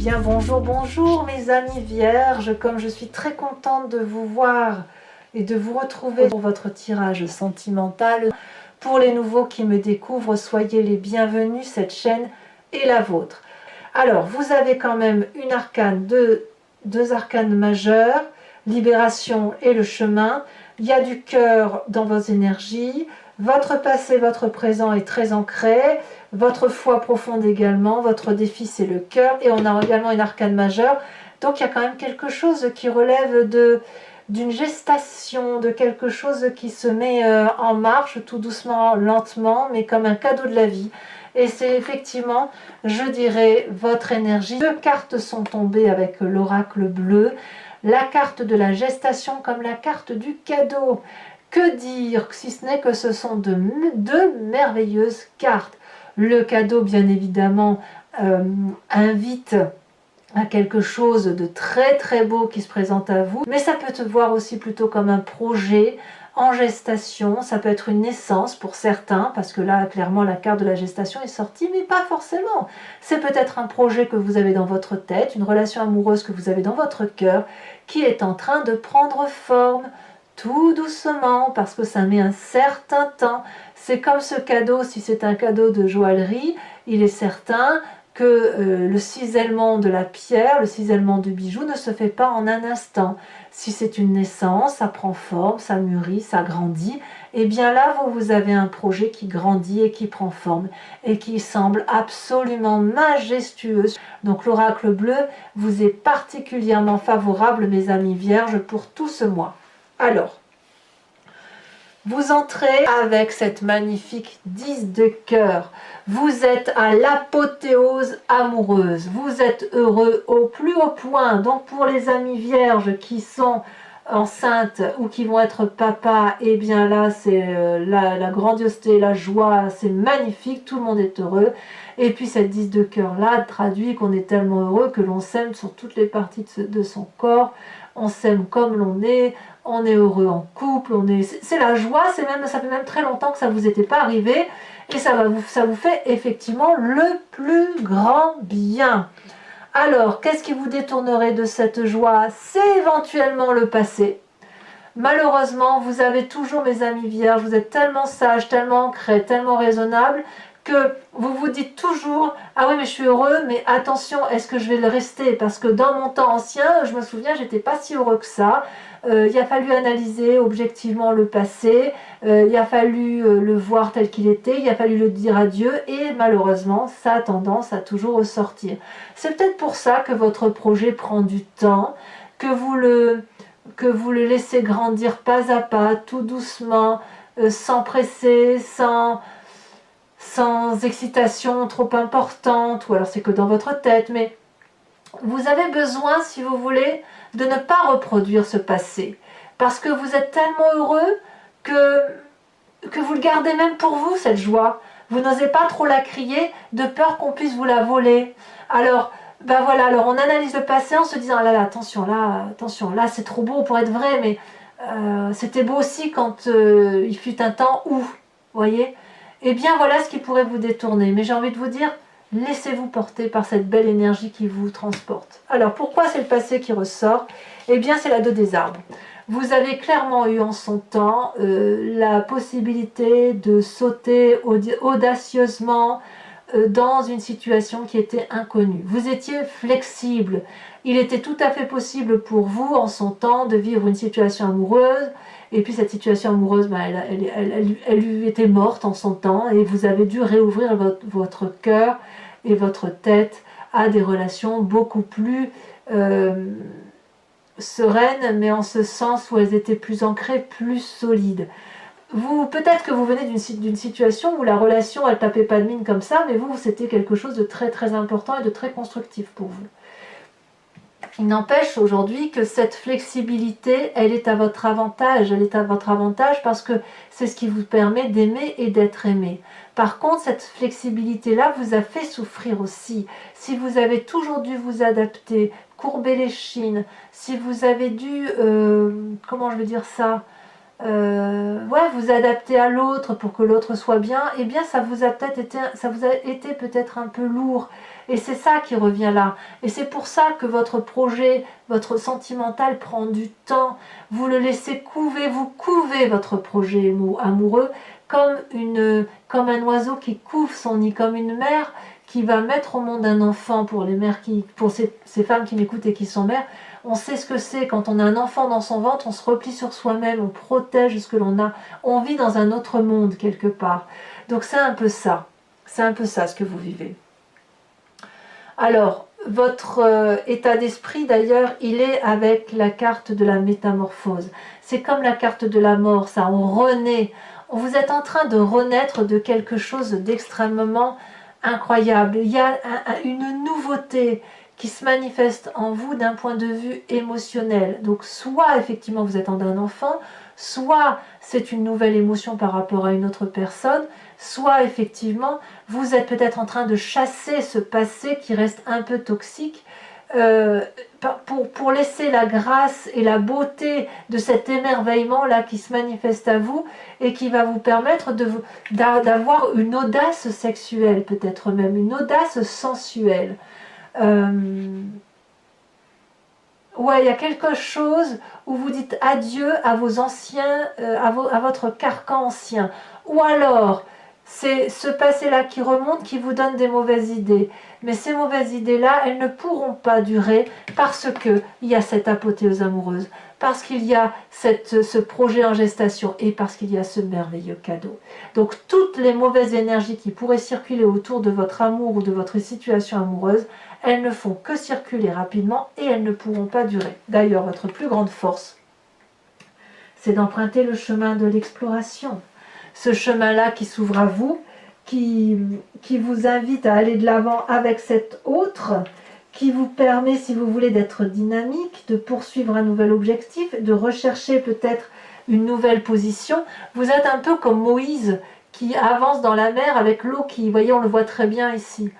bien bonjour, bonjour mes amis vierges, comme je suis très contente de vous voir et de vous retrouver pour votre tirage sentimental. Pour les nouveaux qui me découvrent, soyez les bienvenus, cette chaîne est la vôtre. Alors, vous avez quand même une arcane, deux arcanes majeures, libération et le chemin. Il y a du cœur dans vos énergies, votre passé, votre présent est très ancré, votre foi profonde également, votre défi c'est le cœur, et on a également une arcane majeure. Donc il y a quand même quelque chose qui relève d'une gestation, de quelque chose qui se met en marche tout doucement, lentement, mais comme un cadeau de la vie. Et c'est effectivement, je dirais, votre énergie. Deux cartes sont tombées avec l'oracle bleu. La carte de la gestation comme la carte du cadeau. Que dire si ce n'est que ce sont deux merveilleuses cartes. Le cadeau, bien évidemment, invite à quelque chose de très très beau qui se présente à vous, mais ça peut te voir aussi plutôt comme un projet en gestation, ça peut être une naissance pour certains, parce que là clairement la carte de la gestation est sortie, mais pas forcément. C'est peut-être un projet que vous avez dans votre tête, une relation amoureuse que vous avez dans votre cœur, qui est en train de prendre forme, tout doucement, parce que ça met un certain temps. C'est comme ce cadeau, si c'est un cadeau de joaillerie, il est certain que le cisèlement de la pierre, le cisèlement du bijou ne se fait pas en un instant. Si c'est une naissance, ça prend forme, ça mûrit, ça grandit. Et bien là, vous avez un projet qui grandit et qui prend forme et qui semble absolument majestueux. Donc l'oracle bleu vous est particulièrement favorable, mes amis vierges, pour tout ce mois. Alors, vous entrez avec cette magnifique 10 de cœur. Vous êtes à l'apothéose amoureuse. Vous êtes heureux au plus haut point. Donc pour les amis vierges qui sont enceintes ou qui vont être papa, et bien là c'est la grandiosité, la joie, c'est magnifique, tout le monde est heureux. Et puis cette 10 de cœur là traduit qu'on est tellement heureux que l'on s'aime sur toutes les parties de son corps. On s'aime comme l'on est, on est heureux en couple, c'est la joie, ça fait même très longtemps que ça ne vous était pas arrivé, et ça vous fait effectivement le plus grand bien. Alors, qu'est-ce qui vous détournerait de cette joie? C'est éventuellement le passé. Malheureusement, vous avez toujours, mes amis vierges, vous êtes tellement sages, tellement ancrés, tellement raisonnables, que vous vous dites toujours « Ah oui, mais je suis heureux, mais attention, est-ce que je vais le rester ?» Parce que dans mon temps ancien, je me souviens, j'étais pas si heureux que ça. Il a fallu analyser objectivement le passé, il a fallu le voir tel qu'il était, il a fallu le dire à Dieu, et malheureusement, ça a tendance à toujours ressortir. C'est peut-être pour ça que votre projet prend du temps, que vous le laissez grandir pas à pas, tout doucement, sans presser, sans excitation trop importante, ou alors c'est que dans votre tête, mais vous avez besoin, si vous voulez, de ne pas reproduire ce passé, parce que vous êtes tellement heureux que vous le gardez même pour vous, cette joie. Vous n'osez pas trop la crier, de peur qu'on puisse vous la voler. Alors, ben voilà, alors on analyse le passé en se disant, ah là, attention, là c'est trop beau pour être vrai, mais c'était beau aussi quand il fut un temps où, vous voyez. Eh bien voilà ce qui pourrait vous détourner, mais j'ai envie de vous dire, laissez-vous porter par cette belle énergie qui vous transporte. Alors pourquoi c'est le passé qui ressort? Eh bien c'est la 2 des arbres. Vous avez clairement eu en son temps la possibilité de sauter audacieusement dans une situation qui était inconnue. Vous étiez flexible. Il était tout à fait possible pour vous en son temps de vivre une situation amoureuse, et puis cette situation amoureuse, ben, elle lui était morte en son temps, et vous avez dû réouvrir votre cœur et votre tête à des relations beaucoup plus sereines, mais en ce sens où elles étaient plus ancrées, plus solides. Peut-être que vous venez d'une situation où la relation, elle tapait pas de mine comme ça, mais vous, c'était quelque chose de très très important et de très constructif pour vous. Il n'empêche aujourd'hui que cette flexibilité, elle est à votre avantage. Elle est à votre avantage parce que c'est ce qui vous permet d'aimer et d'être aimé. Par contre, cette flexibilité-là vous a fait souffrir aussi. Si vous avez toujours dû vous adapter, courber les chines, si vous avez dû, comment je vais dire ça, vous adapter à l'autre pour que l'autre soit bien, eh bien ça vous a été peut-être un peu lourd. Et c'est ça qui revient là. Et c'est pour ça que votre projet, votre sentimental prend du temps. Vous le laissez couver, vous couvez votre projet amoureux comme un oiseau qui couve son nid, comme une mère qui va mettre au monde un enfant. Pour les mères pour ces femmes qui m'écoutent et qui sont mères, on sait ce que c'est. Quand on a un enfant dans son ventre, on se replie sur soi-même, on protège ce que l'on a. On vit dans un autre monde quelque part. Donc c'est un peu ça. C'est un peu ça ce que vous vivez. Alors, votre état d'esprit d'ailleurs, il est avec la carte de la métamorphose. C'est comme la carte de la mort, ça, on renaît. Vous êtes en train de renaître de quelque chose d'extrêmement incroyable. Il y a une nouveauté qui se manifeste en vous d'un point de vue émotionnel. Donc soit effectivement vous êtes en un enfant, soit c'est une nouvelle émotion par rapport à une autre personne, soit effectivement vous êtes peut-être en train de chasser ce passé qui reste un peu toxique pour laisser la grâce et la beauté de cet émerveillement là qui se manifeste à vous et qui va vous permettre d'avoir une audace sexuelle, peut-être même une audace sensuelle. Ouais, il y a quelque chose où vous dites adieu à vos anciens, à votre carcan ancien. Ou alors, c'est ce passé-là qui remonte, qui vous donne des mauvaises idées. Mais ces mauvaises idées-là, elles ne pourront pas durer parce qu'il y a cette apothéose amoureuse, parce qu'il y a ce projet en gestation et parce qu'il y a ce merveilleux cadeau. Donc toutes les mauvaises énergies qui pourraient circuler autour de votre amour ou de votre situation amoureuse, elles ne font que circuler rapidement et elles ne pourront pas durer. D'ailleurs, votre plus grande force, c'est d'emprunter le chemin de l'exploration. Ce chemin-là qui s'ouvre à vous, qui vous invite à aller de l'avant avec cet autre, qui vous permet, si vous voulez, d'être dynamique, de poursuivre un nouvel objectif, de rechercher peut-être une nouvelle position. Vous êtes un peu comme Moïse qui avance dans la mer avec l'eau qui, vous voyez, on le voit très bien ici.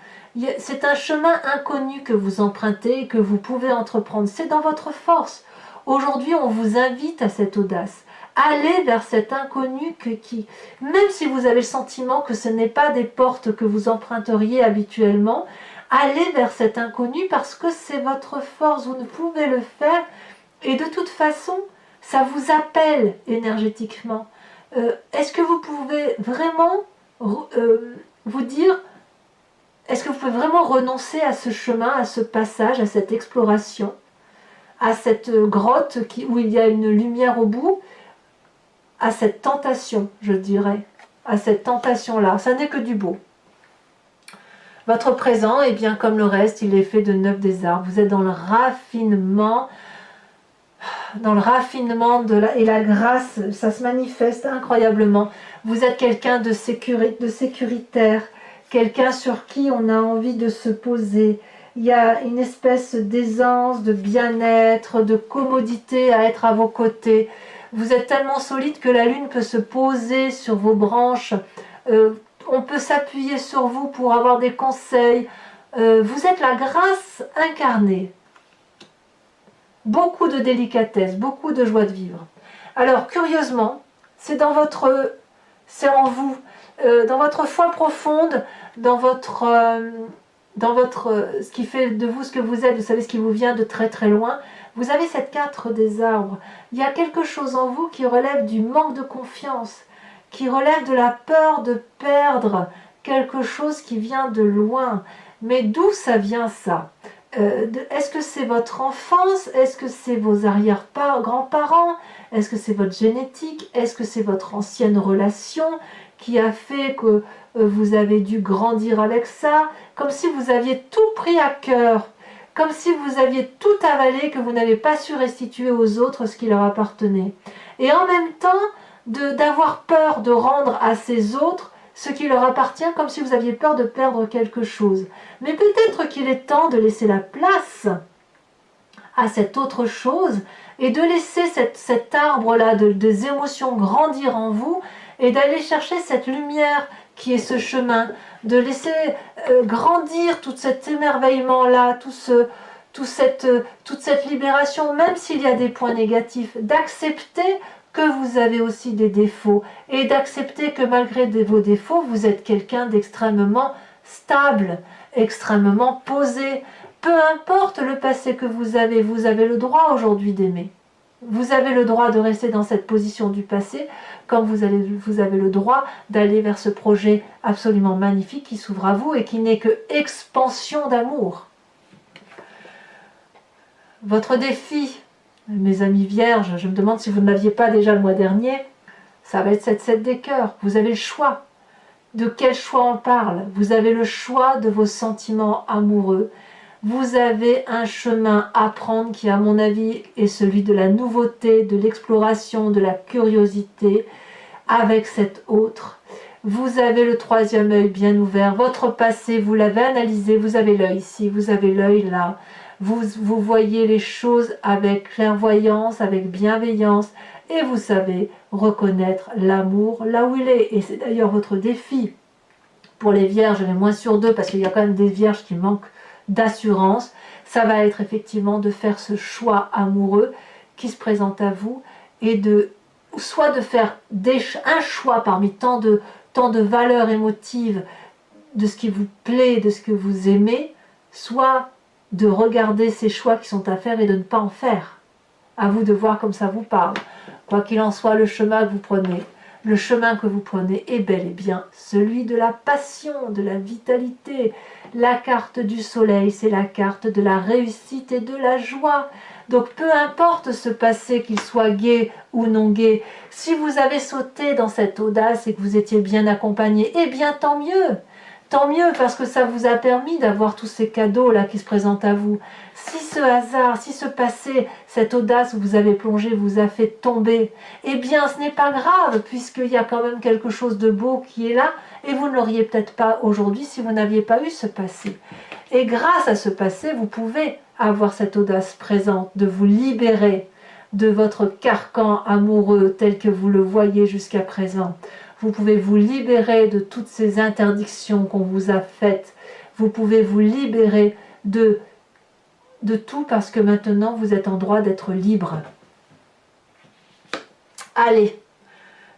C'est un chemin inconnu que vous empruntez, que vous pouvez entreprendre. C'est dans votre force. Aujourd'hui, on vous invite à cette audace. Allez vers cet inconnu même si vous avez le sentiment que ce n'est pas des portes que vous emprunteriez habituellement, allez vers cet inconnu parce que c'est votre force, vous ne pouvez le faire et de toute façon, ça vous appelle énergétiquement. Est-ce que vous pouvez vraiment vous dire, est-ce que vous pouvez vraiment renoncer à ce chemin, à ce passage, à cette exploration, à cette grotte où il y a une lumière au bout, à cette tentation, je dirais, à cette tentation-là. Ça n'est que du beau. Votre présent, eh bien, comme le reste, il est fait de 9 des arbres. Vous êtes dans le raffinement et la grâce, ça se manifeste incroyablement. Vous êtes quelqu'un de sécuritaire, quelqu'un sur qui on a envie de se poser. Il y a une espèce d'aisance, de bien-être, de commodité à être à vos côtés. Vous êtes tellement solide que la lune peut se poser sur vos branches. On peut s'appuyer sur vous pour avoir des conseils. Vous êtes la grâce incarnée. Beaucoup de délicatesse, beaucoup de joie de vivre. Alors, curieusement, c'est en vous, dans votre foi profonde, dans ce qui fait de vous ce que vous êtes, vous savez ce qui vous vient de très très loin. Vous avez cette carte des arbres. Il y a quelque chose en vous qui relève du manque de confiance, qui relève de la peur de perdre quelque chose qui vient de loin. Mais d'où ça vient ça? Est-ce que c'est votre enfance? Est-ce que c'est vos arrière-grands-parents? Est-ce que c'est votre génétique? Est-ce que c'est votre ancienne relation qui a fait que vous avez dû grandir avec ça? Comme si vous aviez tout pris à cœur. Comme si vous aviez tout avalé, que vous n'avez pas su restituer aux autres ce qui leur appartenait. Et en même temps, d'avoir peur de rendre à ces autres ce qui leur appartient, comme si vous aviez peur de perdre quelque chose. Mais peut-être qu'il est temps de laisser la place à cette autre chose et de laisser cet arbre-là des émotions grandir en vous et d'aller chercher cette lumière qui est ce chemin, de laisser grandir tout cet émerveillement-là, toute cette libération, même s'il y a des points négatifs, d'accepter que vous avez aussi des défauts et d'accepter que malgré vos défauts, vous êtes quelqu'un d'extrêmement stable extrêmement posé. Peu importe le passé que vous avez le droit aujourd'hui d'aimer. Vous avez le droit de rester dans cette position du passé, comme vous avez le droit d'aller vers ce projet absolument magnifique qui s'ouvre à vous et qui n'est que expansion d'amour. Votre défi, mes amis vierges, je me demande si vous ne l'aviez pas déjà le mois dernier, ça va être cette 7 des cœurs. Vous avez le choix. De quel choix on parle? Vous avez le choix de vos sentiments amoureux. Vous avez un chemin à prendre qui, à mon avis, est celui de la nouveauté, de l'exploration, de la curiosité avec cet autre. Vous avez le troisième œil bien ouvert. Votre passé, vous l'avez analysé. Vous avez l'œil ici, vous avez l'œil là. Vous voyez les choses avec clairvoyance, avec bienveillance. Et vous savez reconnaître l'amour là où il est. Et c'est d'ailleurs votre défi. Pour les vierges, les moins sur deux, parce qu'il y a quand même des vierges qui manquent d'assurance, ça va être effectivement de faire ce choix amoureux qui se présente à vous et soit de faire un choix parmi tant de valeurs émotives de ce qui vous plaît, de ce que vous aimez, soit de regarder ces choix qui sont à faire et de ne pas en faire. À vous de voir comme ça vous parle. Quoi qu'il en soit, le chemin que vous prenez, est bel et bien celui de la passion, de la vitalité. La carte du soleil, c'est la carte de la réussite et de la joie. Donc peu importe ce passé, qu'il soit gai ou non gai, si vous avez sauté dans cette audace et que vous étiez bien accompagné, eh bien tant mieux. Tant mieux parce que ça vous a permis d'avoir tous ces cadeaux-là qui se présentent à vous. Si ce hasard, si ce passé, cette audace où vous avez plongé vous a fait tomber, eh bien ce n'est pas grave puisqu'il y a quand même quelque chose de beau qui est là et vous ne l'auriez peut-être pas aujourd'hui si vous n'aviez pas eu ce passé. Et grâce à ce passé, vous pouvez avoir cette audace présente de vous libérer de votre carcan amoureux tel que vous le voyez jusqu'à présent. Vous pouvez vous libérer de toutes ces interdictions qu'on vous a faites. Vous pouvez vous libérer de tout parce que maintenant vous êtes en droit d'être libre. Allez,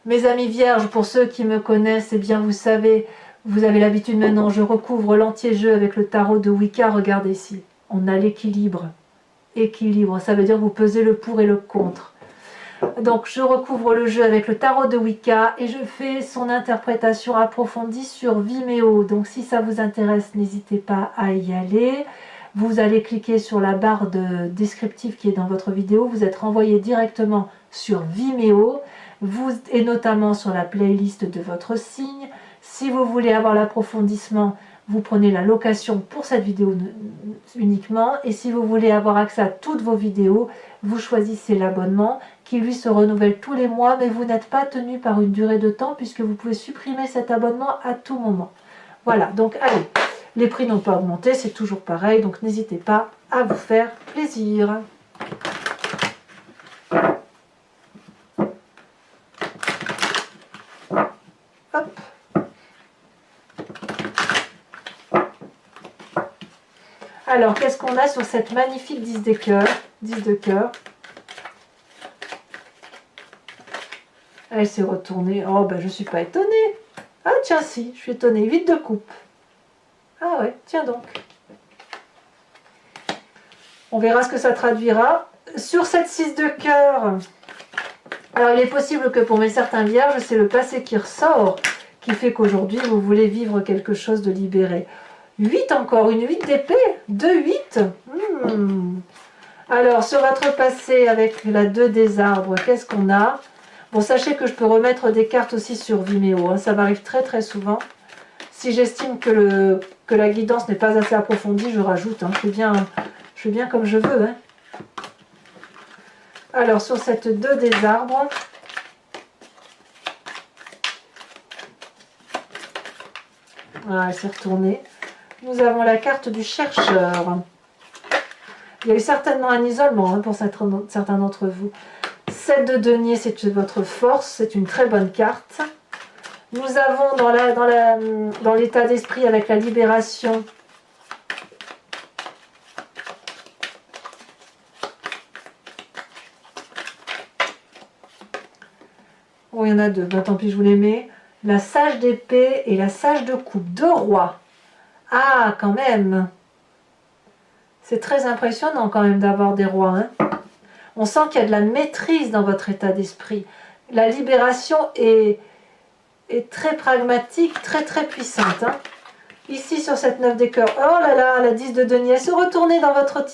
mes amis vierges, pour ceux qui me connaissent, eh bien vous savez, vous avez l'habitude maintenant, je recouvre l'entier jeu avec le tarot de Wicca. Regardez ici, on a l'équilibre. Équilibre, ça veut dire vous pesez le pour et le contre. Donc je recouvre le jeu avec le tarot de Wicca et je fais son interprétation approfondie sur Vimeo. Donc si ça vous intéresse, n'hésitez pas à y aller. Vous allez cliquer sur la barre de descriptif qui est dans votre vidéo. Vous êtes renvoyé directement sur Vimeo et notamment sur la playlist de votre signe. Si vous voulez avoir l'approfondissement, vous prenez la location pour cette vidéo uniquement. Et si vous voulez avoir accès à toutes vos vidéos, vous choisissez l'abonnement qui lui se renouvelle tous les mois, mais vous n'êtes pas tenu par une durée de temps puisque vous pouvez supprimer cet abonnement à tout moment. Voilà, donc allez, les prix n'ont pas augmenté, c'est toujours pareil, donc n'hésitez pas à vous faire plaisir. Hop. Alors, qu'est-ce qu'on a sur cette magnifique 10 de cœur? 10 de cœur. Elle s'est retournée. Oh, ben je ne suis pas étonnée. Ah, tiens, si, je suis étonnée. 8 de coupe. Ah ouais, tiens donc. On verra ce que ça traduira. Sur cette 6 de cœur, alors il est possible que pour mes certains vierges, c'est le passé qui ressort, qui fait qu'aujourd'hui, vous voulez vivre quelque chose de libéré. 8 encore, une 8 d'épée. 2 8. Alors, sur votre passé, avec la 2 des arbres, qu'est-ce qu'on a? Bon, sachez que je peux remettre des cartes aussi sur Vimeo, hein, ça m'arrive très très souvent. Si j'estime que la guidance n'est pas assez approfondie, je rajoute. Hein, je fais bien comme je veux. Hein. Alors, sur cette 2 des arbres, voilà, elle s'est retournée. Nous avons la carte du chercheur. Il y a eu certainement un isolement hein, pour certains d'entre vous. 7 de denier, c'est votre force, c'est une très bonne carte. Nous avons dans l'état d'esprit avec la libération, oh il y en a deux, ben, tant pis je vous les mets, la sage d'épée et la sage de coupe, 2 rois. Ah, quand même. C'est très impressionnant quand même d'avoir des rois. Hein. On sent qu'il y a de la maîtrise dans votre état d'esprit. La libération est très pragmatique, très puissante. Hein. Ici sur cette 9 des cœurs, oh là là, la 10 de denier, elle se retournait dans votre...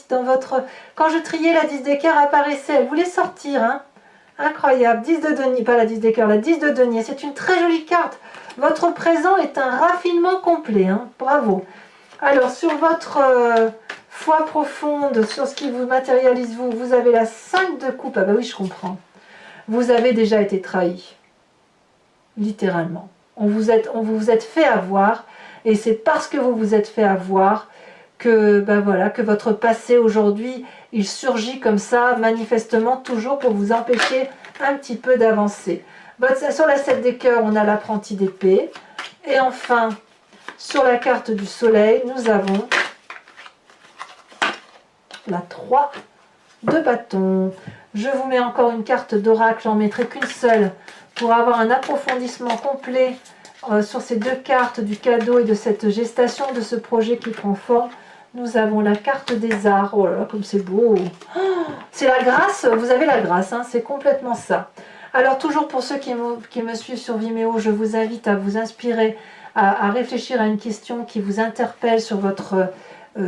Quand je triais, la 10 des cœurs apparaissait, elle voulait sortir. Hein. Incroyable, 10 de denier, pas la 10 des cœurs, la 10 de denier, c'est une très jolie carte. Votre présent est un raffinement complet, hein. Bravo. Alors sur votre foi profonde, sur ce qui vous matérialise vous, vous avez la 5 de coupe, ah bah oui je comprends. Vous avez déjà été trahi, littéralement. On vous êtes fait avoir, et c'est parce que vous vous êtes fait avoir que, ben voilà, que votre passé aujourd'hui, il surgit comme ça, manifestement toujours pour vous empêcher un petit peu d'avancer. Sur la 7 des cœurs, on a l'apprenti d'épée. Et enfin, sur la carte du soleil, nous avons la 3 de bâton. Je vous mets encore une carte d'oracle, j'en mettrai qu'une seule pour avoir un approfondissement complet sur ces deux cartes du cadeau et de cette gestation de ce projet qui prend forme. Nous avons la carte des arts. Oh là là, comme c'est beau. Oh, c'est la grâce, vous avez la grâce, hein, c'est complètement ça. Alors toujours pour ceux qui me suivent sur Vimeo, je vous invite à vous inspirer, à réfléchir à une question qui vous interpelle sur votre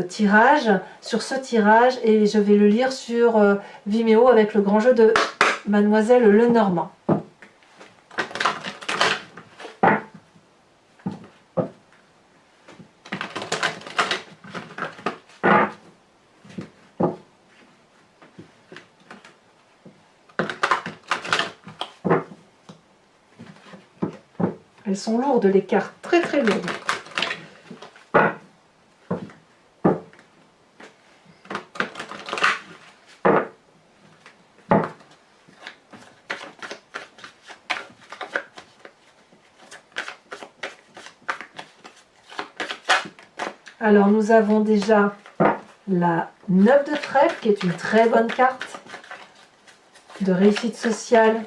tirage, sur ce tirage, et je vais le lire sur Vimeo avec le grand jeu de Mademoiselle Lenormand. Elles sont lourdes les cartes, très lourdes. Alors nous avons déjà la 9 de trèfle qui est une très bonne carte de réussite sociale.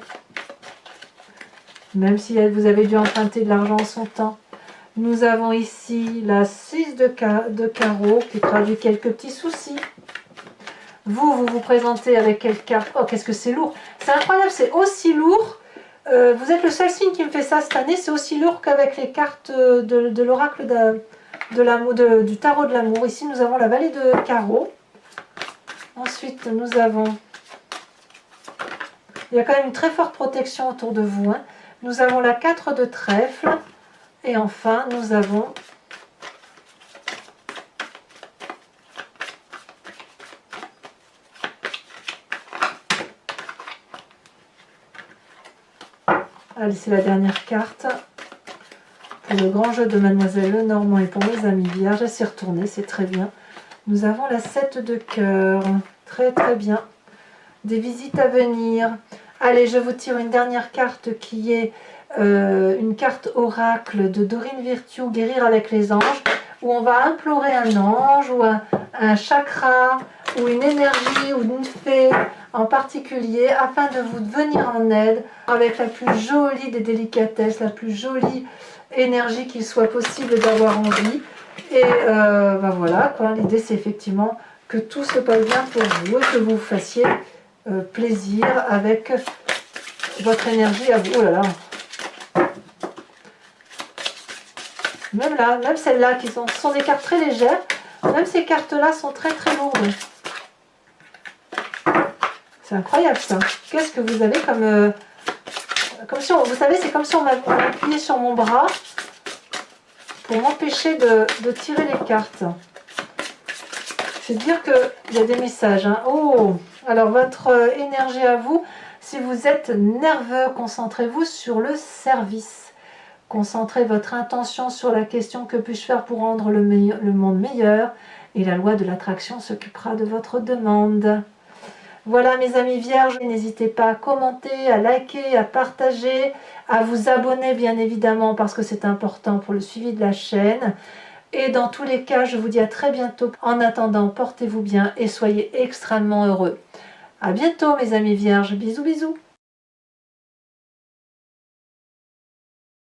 Même si vous avez dû emprunter de l'argent en son temps. Nous avons ici la 6 de carreau qui traduit quelques petits soucis. Vous vous présentez avec quelle carte? Oh, qu'est-ce que c'est lourd! C'est incroyable, c'est aussi lourd. Vous êtes le seul signe qui me fait ça cette année. C'est aussi lourd qu'avec les cartes de l'oracle du tarot de l'amour. Ici, nous avons la vallée de carreau. Ensuite, nous avons... Il y a quand même une très forte protection autour de vous. Hein. Nous avons la 4 de trèfle. Et enfin, nous avons allez, c'est la dernière carte pour le grand jeu de Mademoiselle Lenormand et pour mes amis vierges. Elle s'est retournée, c'est très bien. Nous avons la 7 de cœur. Très bien. Des visites à venir. Allez, je vous tire une dernière carte qui est une carte oracle de Dorine Virtue, Guérir avec les anges, où on va implorer un ange ou un chakra ou une énergie ou une fée en particulier afin de vous venir en aide avec la plus jolie des délicatesses, la plus jolie énergie qu'il soit possible d'avoir envie. Et ben voilà, l'idée c'est effectivement que tout se passe bien pour vous et que vous fassiez plaisir avec votre énergie à vous. Oh là là. Même là, même celles-là qui sont des cartes très légères, même ces cartes-là sont très lourdes. C'est incroyable ça. Qu'est-ce que vous avez comme si vous savez, c'est comme si on m'appuyait sur mon bras pour m'empêcher de tirer les cartes. C'est dire qu'il y a des messages. Hein. Oh, alors votre énergie à vous, si vous êtes nerveux, concentrez-vous sur le service. Concentrez votre intention sur la question que puis-je faire pour rendre le monde meilleur et la loi de l'attraction s'occupera de votre demande. Voilà mes amis vierges, n'hésitez pas à commenter, à liker, à partager, à vous abonner bien évidemment parce que c'est important pour le suivi de la chaîne. Et dans tous les cas, je vous dis à très bientôt. En attendant, portez-vous bien et soyez extrêmement heureux. À bientôt mes amis vierges, bisous bisous.